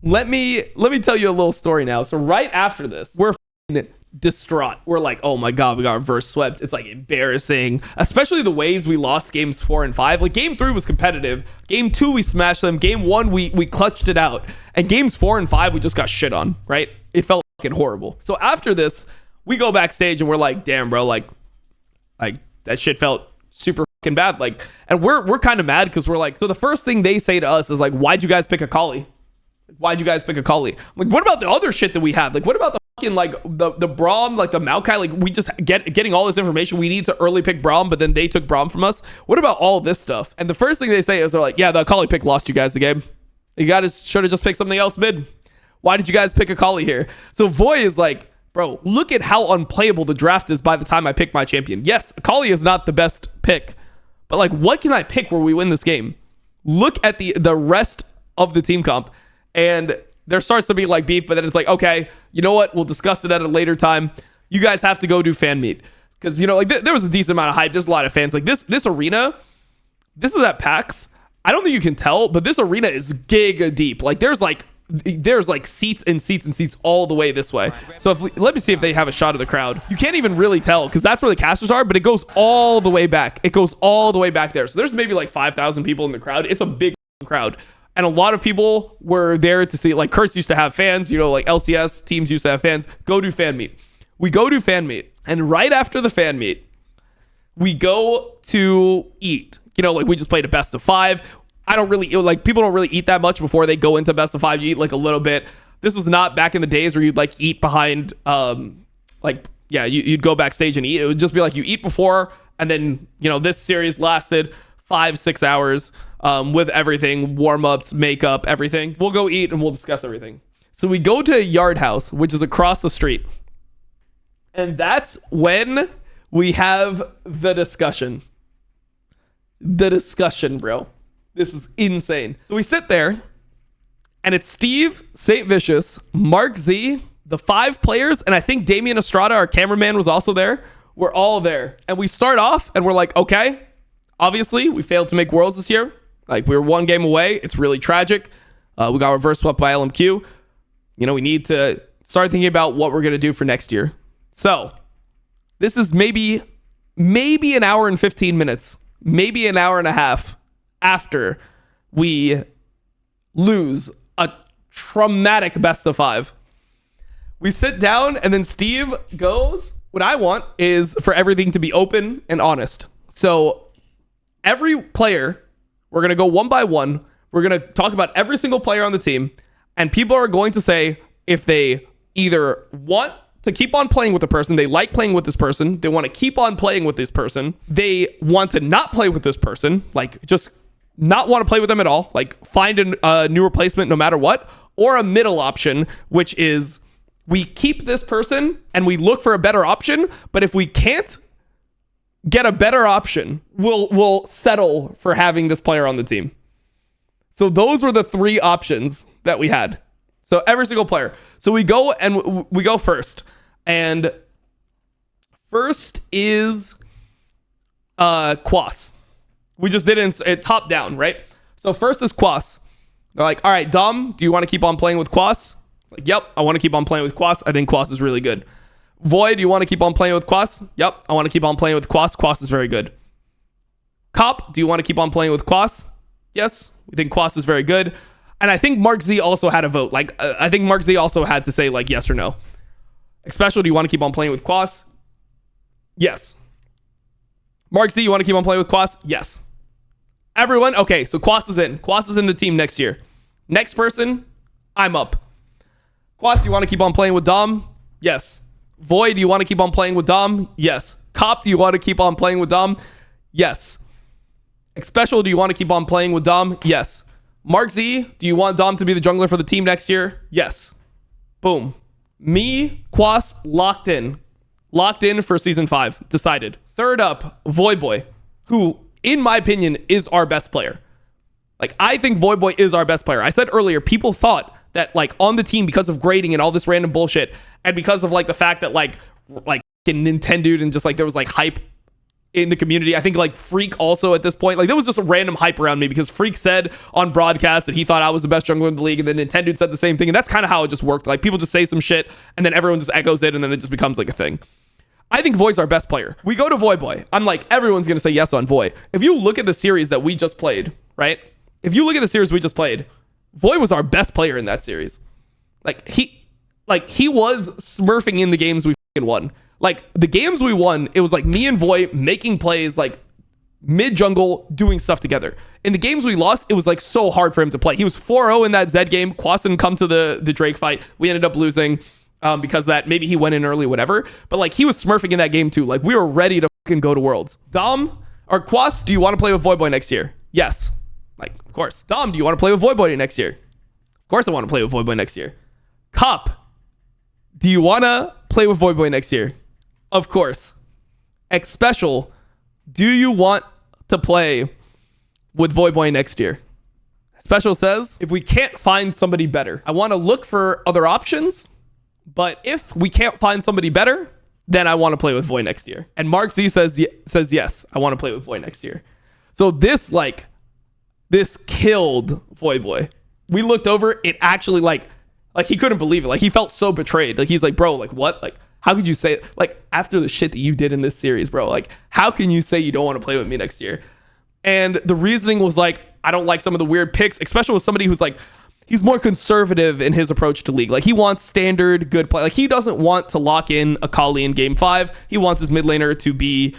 let me tell you a little story now. So right after this, we're distraught. We're like, oh my god, we got reverse swept. It's like embarrassing, especially the ways we lost games 4 and 5. Like game 3 was competitive. Game 2 we smashed them. Game 1 we clutched it out. And games 4 and 5 we just got shit on. Right? It felt fucking horrible. So after this, we go backstage and we're like, damn, bro, like that shit felt super fucking bad. Like, and we're kind of mad because we're like, so the first thing they say to us is like, why'd you guys pick Akali? Why'd you guys pick Akali? Like, what about the other shit that we had? Like, what about the fucking, like, the Braum, like, the Maokai? Like, we just getting all this information. We need to early pick Braum, but then they took Braum from us. What about all this stuff? And the first thing they say is they're like, yeah, the Akali pick lost you guys the game. You guys should have just picked something else mid. Why did you guys pick Akali here? So Voy is like, bro, look at how unplayable the draft is by the time I pick my champion. Yes, Akali is not the best pick, but, like, what can I pick where we win this game? Look at the rest of the team comp. And there starts to be like beef, but then it's like, okay, you know what? We'll discuss it at a later time. You guys have to go do fan meet. Because, you know, like there was a decent amount of hype. There's a lot of fans. Like this arena, this is at PAX. I don't think you can tell, but this arena is giga deep. Like there's like seats and seats and seats all the way this way. So let me see if they have a shot of the crowd. You can't even really tell because that's where the casters are, but it goes all the way back. It goes all the way back there. So there's maybe like 5,000 people in the crowd. It's a big crowd. And a lot of people were there to see, like Kurtz used to have fans, you know, like LCS teams used to have fans. Go do fan meet. We go do fan meet. And right after the fan meet, we go to eat. You know, like we just played a best of 5. I don't really, like, people don't really eat that much before they go into best of 5. You eat like a little bit. This was not back in the days where you'd like eat behind, you'd go backstage and eat. It would just be like you eat before. And then, you know, this series lasted 5-6 hours. With everything, warm-ups, makeup, everything. We'll go eat and we'll discuss everything. So we go to Yard House, which is across the street. And that's when we have the discussion. The discussion, bro. This was insane. So we sit there, and it's Steve, St. Vicious, Mark Z, the 5 players, and I think Damian Estrada, our cameraman, was also there. We're all there. And we start off, and we're like, okay, obviously, we failed to make Worlds this year. Like, we were 1 game away. It's really tragic. We got reverse swept by LMQ. You know, we need to start thinking about what we're going to do for next year. So, this is maybe an hour and 15 minutes, maybe an hour and a half after we lose a traumatic best of 5. We sit down, and then Steve goes, what I want is for everything to be open and honest. So, every player... We're going to go one by one. We're going to talk about every single player on the team. And people are going to say if they either want to keep on playing with the person, they like playing with this person, they want to keep on playing with this person, they want to not play with this person, like just not want to play with them at all, like find a new replacement no matter what, or a middle option, which is we keep this person and we look for a better option. But if we can't get a better option, we'll settle for having this player on the team. So those were the 3 options that we had. So every single player. So we go first. And first is Quas. We just did it top down, right? So first is Quas. They're like, all right, Dom, do you want to keep on playing with Quas? Like, yep, I want to keep on playing with Quas. I think Quas is really good. Void, do you want to keep on playing with Quas? Yep, I want to keep on playing with Quas. Quas is very good. Cop, do you want to keep on playing with Quas? Yes, we think Quas is very good. And I think Mark Z also had a vote. Like, I think Mark Z also had to say, like, yes or no. Especially, do you want to keep on playing with Quas? Yes. Mark Z, you want to keep on playing with Quas? Yes. Everyone? Okay, so Quas is in. Quas is in the team next year. Next person, I'm up. Quas, do you want to keep on playing with Dom? Yes. Void, do you want to keep on playing with Dom? Yes. Cop, do you want to keep on playing with Dom? Yes. Special, do you want to keep on playing with Dom? Yes. Mark Z, do you want Dom to be the jungler for the team next year? Yes. Boom. Me, Quas, locked in. Locked in for season 5. Decided. Third up, Voyboy, who, in my opinion, is our best player. Like, I think Voyboy is our best player. I said earlier, people thought that, like, on the team, because of grading and all this random bullshit, and because of, like, the fact that, like Nintendo and just, like, there was, like, hype in the community. I think like Freak also at this point, like there was just a random hype around me because Freak said on broadcast that he thought I was the best jungler in the league, and then Nintendo said the same thing, and that's kind of how it just worked. Like people just say some shit and then everyone just echoes it, and then it just becomes like a thing. I think Voy's our best player. We go to Voyboy. I'm like, everyone's gonna say yes on Voy. If you look at the series that we just played, right? If you look at the series we just played, Voy was our best player in that series. Like he was smurfing in the games we won. Like the games we won, it was like me and Voy making plays like mid jungle, doing stuff together. In the games we lost, it was like so hard for him to play. He was 4-0 in that Zed game. Quas didn't come to the Drake fight. We ended up losing because that maybe he went in early, whatever. But like he was smurfing in that game too. Like we were ready to fucking go to Worlds. Dom or Quas, do you want to play with Voyboy next year? Yes. Like, of course. Dom, do you want to play with Voyboy next year? Of course I want to play with Voyboy next year. Cup, do you want to play with Voyboy next year? Of course. X Special, do you want to play with Voyboy next year? Special says, if we can't find somebody better, I want to look for other options, but if we can't find somebody better, then I want to play with Voy next year. And Mark Z says yes, I want to play with Voy next year. So this killed Voyboy. We looked over, it actually like he couldn't believe it. Like he felt so betrayed. Like he's like, bro, like what? Like how could you say it? Like after the shit that you did in this series, bro, like how can you say you don't want to play with me next year? And the reasoning was like, I don't like some of the weird picks, especially with somebody who's like, he's more conservative in his approach to league. Like he wants standard good play. Like he doesn't want to lock in a Kali in game 5. He wants his mid laner to be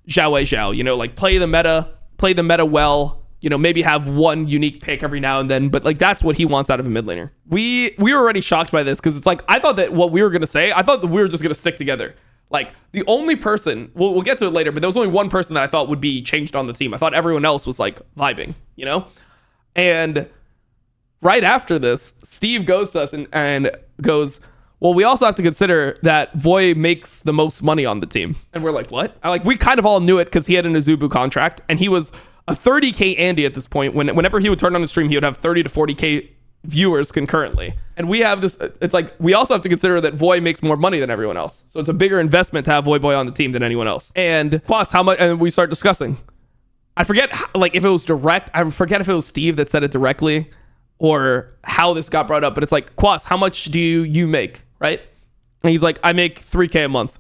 Zhao Zhao, you know, like play the meta well, you know, maybe have one unique pick every now and then, but like that's what he wants out of a mid laner. We were already shocked by this because it's like, I thought that what we were going to say, I thought that we were just going to stick together. Like the only person, we'll get to it later, but there was only one person that I thought would be changed on the team. I thought everyone else was like vibing, you know? And right after this, Steve goes to us and goes, well, we also have to consider that Voy makes the most money on the team. And we're like, what? We kind of all knew it because he had an Azubu contract and he was a 30K Andy at this point. Whenever he would turn on the stream, he would have 30 to 40K viewers concurrently. And we have this, it's like, we also have to consider that Voy makes more money than everyone else. So it's a bigger investment to have Voyboy on the team than anyone else. And Quas, how much, and we start discussing. I forget like if it was direct, I forget if it was Steve that said it directly or how this got brought up, but it's like, Quas, how much do you make, right? And he's like, I make 3K a month.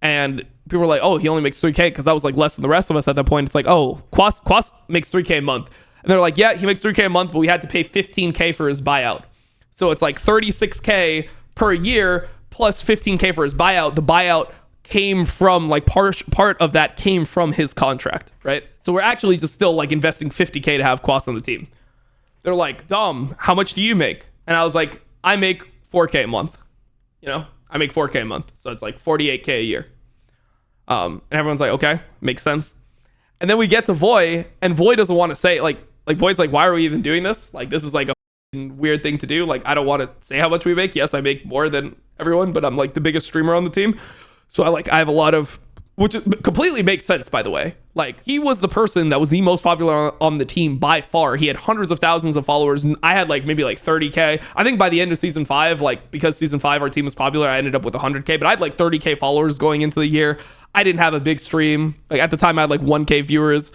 And people were like, oh, he only makes 3K because that was like less than the rest of us at that point. It's like, oh, Quas makes 3K a month. And they're like, yeah, he makes 3K a month, but we had to pay 15K for his buyout. So it's like 36K per year plus 15K for his buyout. The buyout came from like part of that came from his contract, right? So we're actually just still like investing 50K to have Quas on the team. They're like, Dom, how much do you make? And I was like, I make 4K a month. You know, I make 4K a month. So it's like 48K a year. And everyone's like, okay, makes sense. And then we get to Voy, and Voy doesn't want to say, like Voy's like, why are we even doing this? Like, this is like a weird thing to do. Like, I don't want to say how much we make. Yes, I make more than everyone, but I'm like the biggest streamer on the team. So I have a lot of, which completely makes sense, by the way. Like, he was the person that was the most popular on the team by far. He had hundreds of thousands of followers, and I had like maybe like 30K. I think by the end of season 5, like because season 5 our team was popular, I ended up with 100K, but I had like 30K followers going into the year. I didn't have a big stream. Like at the time I had like 1K viewers,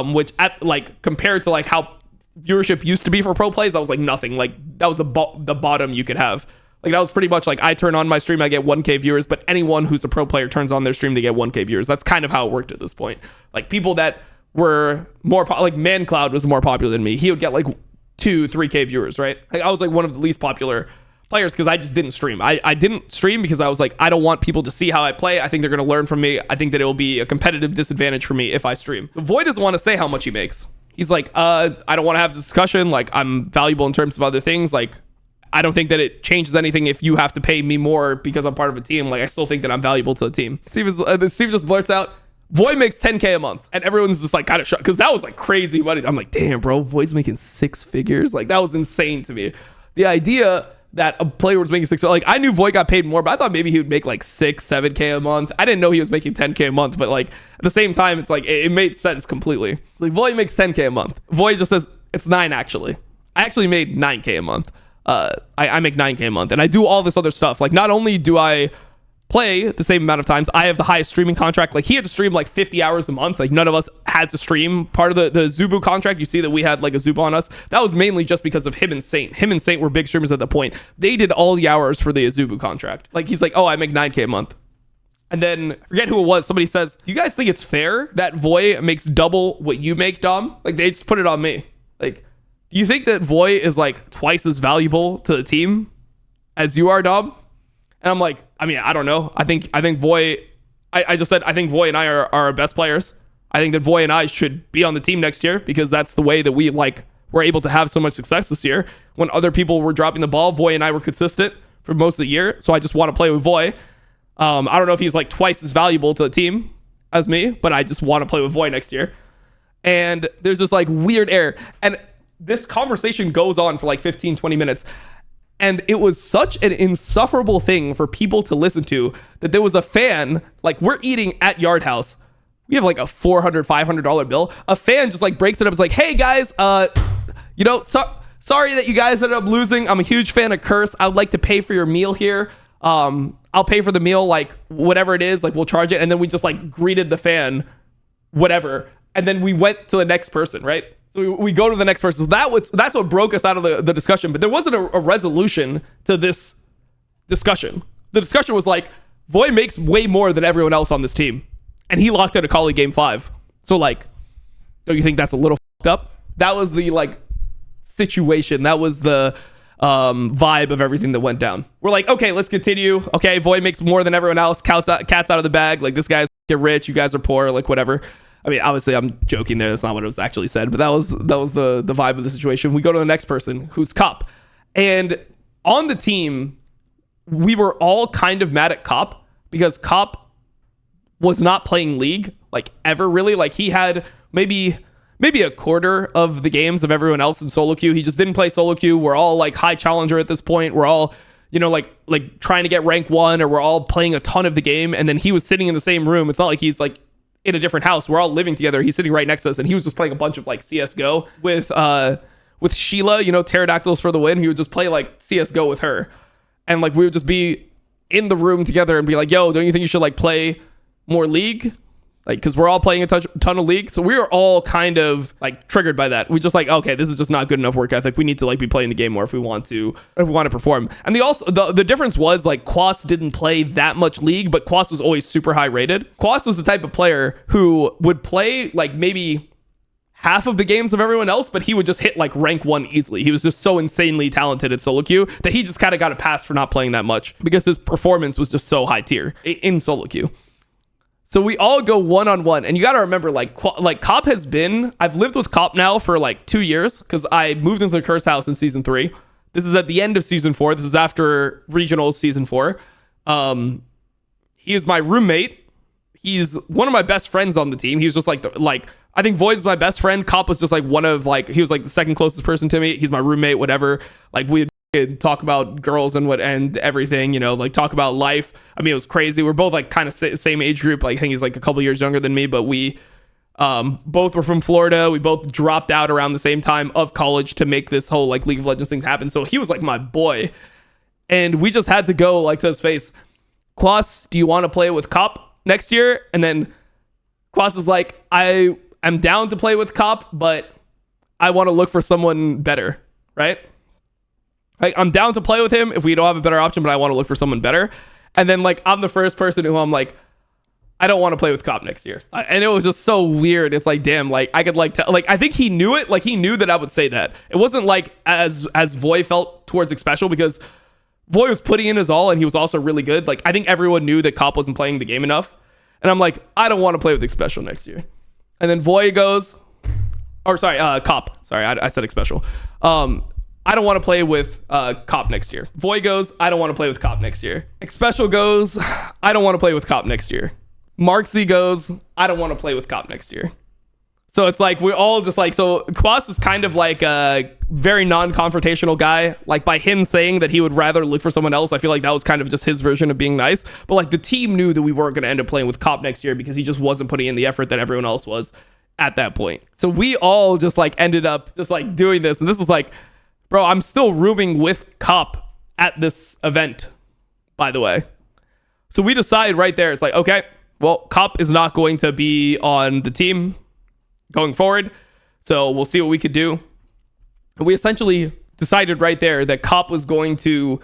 which at like compared to like how viewership used to be for pro plays, that was like nothing. Like that was the bottom you could have. Like that was pretty much like I turn on my stream, I get 1K viewers, but anyone who's a pro player turns on their stream to get 1K viewers. That's kind of how it worked at this point. Like people that were more like ManCloud was more popular than me. He would get like 2-3K viewers, right? Like I was like one of the least popular players because I just didn't stream. I didn't stream because I was like, I don't want people to see how I play. I think they're going to learn from me. I think that it will be a competitive disadvantage for me if I stream. The Void doesn't want to say how much he makes. He's like, I don't want to have this discussion. Like I'm valuable in terms of other things. Like I don't think that it changes anything if you have to pay me more because I'm part of a team. Like I still think that I'm valuable to the team. Steve just blurts out, Void makes 10K a month. And everyone's just like kind of shocked because that was like crazy money. I'm like, damn, bro, Void's making 6 figures. Like that was insane to me. The idea that a player was making 6, like I knew Void got paid more, but I thought maybe he would make like 6-7K a month. I didn't know he was making 10K a month, but like at the same time, it's like it made sense completely. Like Void makes 10K a month. Void just says it's 9 actually. I actually made 9K a month. I make 9K a month, and I do all this other stuff. Like not only do I play the same amount of times. I have the highest streaming contract. Like he had to stream like 50 hours a month. Like none of us had to stream. Part of the Zubu contract, you see that we had like a Zubu on us. That was mainly just because of him and Saint. Him and Saint were big streamers at the point. They did all the hours for the Zubu contract. Like he's like, oh, I make 9K a month. And then I forget who it was. Somebody says, do you guys think it's fair that Voy makes double what you make, Dom? Like they just put it on me. Like, do you think that Voy is like twice as valuable to the team as you are, Dom? And I'm like, I mean, I don't know. I think Voy, I just said, I think Voy and I are our best players. I think that Voy and I should be on the team next year because that's the way that we like were able to have so much success this year. When other people were dropping the ball, Voy and I were consistent for most of the year. So I just want to play with Voy. I don't know if he's like twice as valuable to the team as me, but I just want to play with Voy next year. And there's this like weird air. And this conversation goes on for like 15, 20 minutes. And it was such an insufferable thing for people to listen to that there was a fan, like we're eating at Yard House. We have like a $400, $500 bill. A fan just like breaks it up. It's like, hey guys, sorry that you guys ended up losing. I'm a huge fan of Curse. I would like to pay for your meal here. I'll pay for the meal, like whatever it is, like we'll charge it. And then we just like greeted the fan, whatever. And then we went to the next person, right? So we go to the next person. So that's what broke us out of the discussion. But there wasn't a resolution to this discussion. The discussion was like, Voy makes way more than everyone else on this team. And he locked out a Kali game 5. So like, don't you think that's a little fucked up? That was the like situation. That was the vibe of everything that went down. We're like, okay, let's continue. Okay, Voy makes more than everyone else. Cat's out of the bag. Like this guy's get rich. You guys are poor. Like whatever. I mean, obviously, I'm joking there. That's not what it was actually said, but that was the vibe of the situation. We go to the next person, who's Cop. And on the team, we were all kind of mad at Cop because Cop was not playing League, like, ever, really. Like, he had maybe a quarter of the games of everyone else in solo queue. He just didn't play solo queue. We're all, like, high challenger at this point. We're all, you know, like trying to get rank 1, or we're all playing a ton of the game. And then he was sitting in the same room. It's not like he's, like, in a different house. We're all living together. He's sitting right next to us, and he was just playing a bunch of like CS:GO with Sheila, you know, pterodactyls for the win. He would just play like CS:GO with her, and like we would just be in the room together and be like, yo, don't you think you should like play more League? Like, because we're all playing a ton of League. So we were all kind of like triggered by that. We just like, okay, this is just not good enough work ethic. We need to like be playing the game more if we want to perform. And the difference was like Quas didn't play that much League, but Quas was always super high rated. Quas was the type of player who would play like maybe half of the games of everyone else, but he would just hit like rank 1 easily. He was just so insanely talented at solo queue that he just kind of got a pass for not playing that much because his performance was just so high tier in solo queue. So we all go one-on-one, and you got to remember, like Cop has been, I've lived with Cop now for like 2 years because I moved into the Curse house in season 3. This is at the end of season 4. This is after regionals season 4. He is my roommate. He's one of my best friends on the team. He was just like I think Void's my best friend. Cop was just like he was like the second closest person to me. He's my roommate, whatever. Like we'd talk about girls and everything, you know, like talk about life. I mean, it was crazy. We're both like kind of same age group. Like I think he's like a couple years younger than me, but we both were from Florida. We both dropped out around the same time of college to make this whole like League of Legends thing happen. So he was like my boy, and we just had to go like to his face, Quas, do you want to play with Cop next year? And then Quas is like, I am down to play with Cop, but I want to look for someone better, right? Like, I'm down to play with him if we don't have a better option, but I want to look for someone better. And then, like, I'm the first person who I'm like, I don't want to play with Cop next year. And it was just so weird. It's like, damn, like, I could, like, I think he knew it. Like, he knew that I would say that. It wasn't, like, as Voy felt towards Xpecial, because Voy was putting in his all, and he was also really good. Like, I think everyone knew that Cop wasn't playing the game enough. And I'm like, I don't want to play with Xpecial next year. And then Voy goes, Cop. Sorry, I said Xpecial. I don't want to play with Cop next year. Voy goes, I don't want to play with Cop next year. Xpecial goes, I don't want to play with Cop next year. Marksy goes, I don't want to play with Cop next year. So it's like, we're all just like, so Quas was kind of like a very non-confrontational guy. Like by him saying that he would rather look for someone else, I feel like that was kind of just his version of being nice. But like the team knew that we weren't going to end up playing with Cop next year because he just wasn't putting in the effort that everyone else was at that point. So we all just like ended up just like doing this. And this is like, bro, I'm still rooming with Cop at this event, by the way. So we decide right there. It's like, okay, well, Cop is not going to be on the team going forward. So we'll see what we could do. And we essentially decided right there that Cop was going to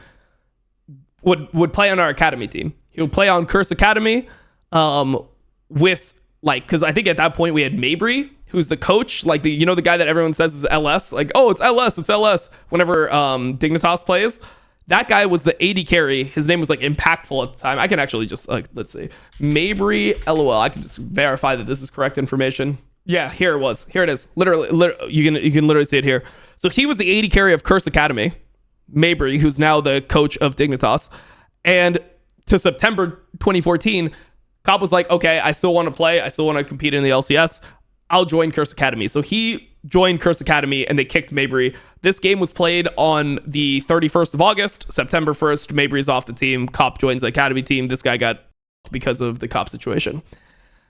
would play on our academy team. He would play on Curse Academy with like, because I think at that point we had Mabry, who's the coach, like the guy that everyone says is LS, like, oh, it's LS whenever Dignitas plays. That guy was the AD carry. His name was like Impactful at the time. I can actually just like, let's see, Mabry LOL. I can just verify that this is correct information. Yeah, here it is. Literally, you can literally see it here. So he was the AD carry of Curse Academy, Mabry, who's now the coach of Dignitas. And to September 2014, Cop was like, okay, I still want to play. I still want to compete in the LCS. I'll join Curse Academy. So he joined Curse Academy and they kicked Mabry. This game was played on the 31st of August. September 1st, Mabry's off the team. Cop joins the Academy team. This guy got because of the Cop situation.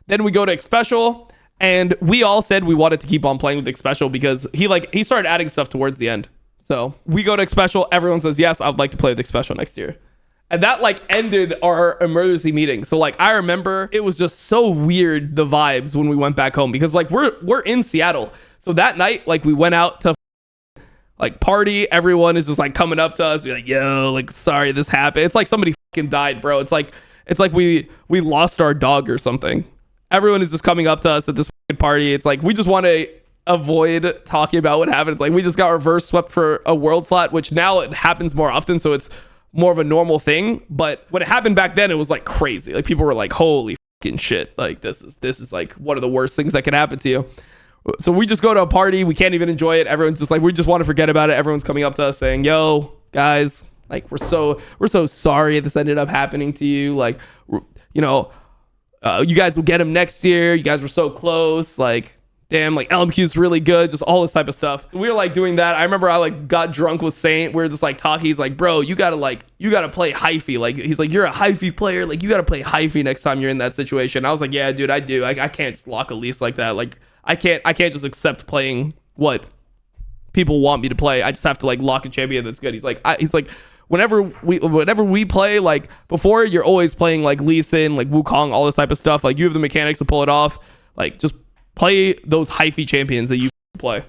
Then we go to Xpecial, and we all said we wanted to keep on playing with Xpecial because he started adding stuff towards the end. So we go to Xpecial. Everyone says, yes, I'd like to play with Xpecial next year. And that like ended our emergency meeting. So like I remember it was just so weird, the vibes when we went back home, because like we're in Seattle. So that night, like we went out to like party. Everyone is just like coming up to us, be like, yo, like sorry this happened. It's like somebody fucking died, bro. It's like we lost our dog or something. Everyone is just coming up to us at this fucking party. It's like we just want to avoid talking about what happened. It's like we just got reverse swept for a world slot, which now it happens more often, so it's more of a normal thing. But when it happened back then, it was like crazy. Like people were like, holy fucking shit, like this is like one of the worst things that can happen to you. So we just go to a party, we can't even enjoy it. Everyone's just like, we just want to forget about it. Everyone's coming up to us saying, yo guys, like we're so sorry this ended up happening to you. Like, you know, you guys will get him next year. You guys were so close. Like, damn, like LMQ's really good. Just all this type of stuff. We were like doing that. I remember I like got drunk with Saint. We were just like talking. He's like, bro, you gotta play hyphy. Like, he's like, you're a hyphy player. Like, you gotta play hyphy next time you're in that situation. I was like, yeah, dude, I do. I can't just lock a lease like that. Like, I can't just accept playing what people want me to play. I just have to like lock a champion that's good. He's like, whenever we play, like before, you're always playing like Lee Sin, like Wukong, all this type of stuff. Like you have the mechanics to pull it off. Like just play those hyphy champions that you play.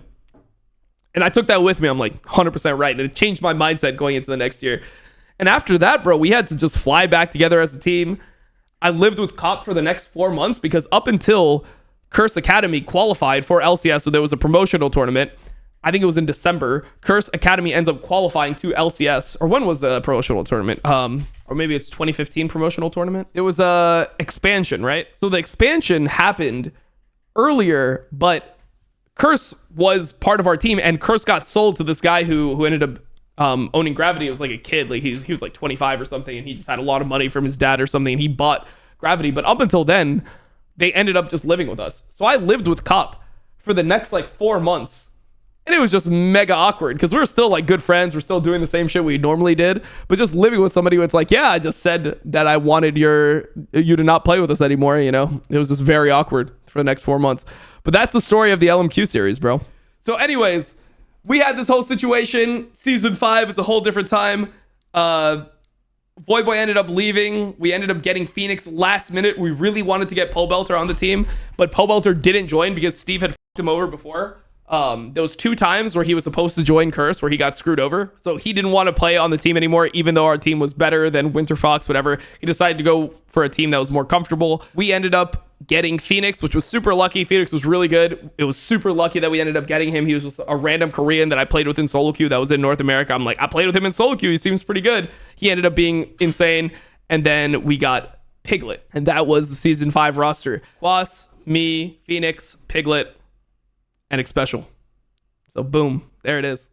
And I took that with me. I'm like 100% right. And it changed my mindset going into the next year. And after that, bro, we had to just fly back together as a team. I lived with Cop for the next 4 months because up until Curse Academy qualified for LCS, so there was a promotional tournament. I think it was in December. Curse Academy ends up qualifying to LCS. Or when was the promotional tournament? Or maybe it's 2015 promotional tournament. It was a expansion, right? So the expansion happened earlier, but Curse was part of our team, and Curse got sold to this guy who ended up owning Gravity. It was like a kid, like he was like 25 or something, and he just had a lot of money from his dad or something, and he bought Gravity. But up until then, they ended up just living with us. So I lived with Cop for the next like 4 months, and it was just mega awkward because we were still like good friends. We're still doing the same shit we normally did, but just living with somebody who it's like, yeah, I just said that I wanted you to not play with us anymore. You know, it was just very awkward for the next 4 months. But that's the story of the LMQ series, bro. So anyways, we had this whole situation. Season 5 is a whole different time. Voyboy ended up leaving. We ended up getting Phoenix last minute. We really wanted to get Pobelter on the team, but Pobelter didn't join because Steve had fucked him over before. There was 2 times where he was supposed to join Curse where he got screwed over. So he didn't want to play on the team anymore, even though our team was better than Winter Fox, whatever. He decided to go for a team that was more comfortable. We ended up getting Phoenix, which was super lucky. Phoenix was really good. It was super lucky that we ended up getting him. He was just a random Korean that I played with in solo queue that was in North America. I'm like, I played with him in solo queue. He seems pretty good. He ended up being insane. And then we got Piglet. And that was the season 5 roster. Quas, me, Phoenix, Piglet, and Xpecial. So boom, there it is.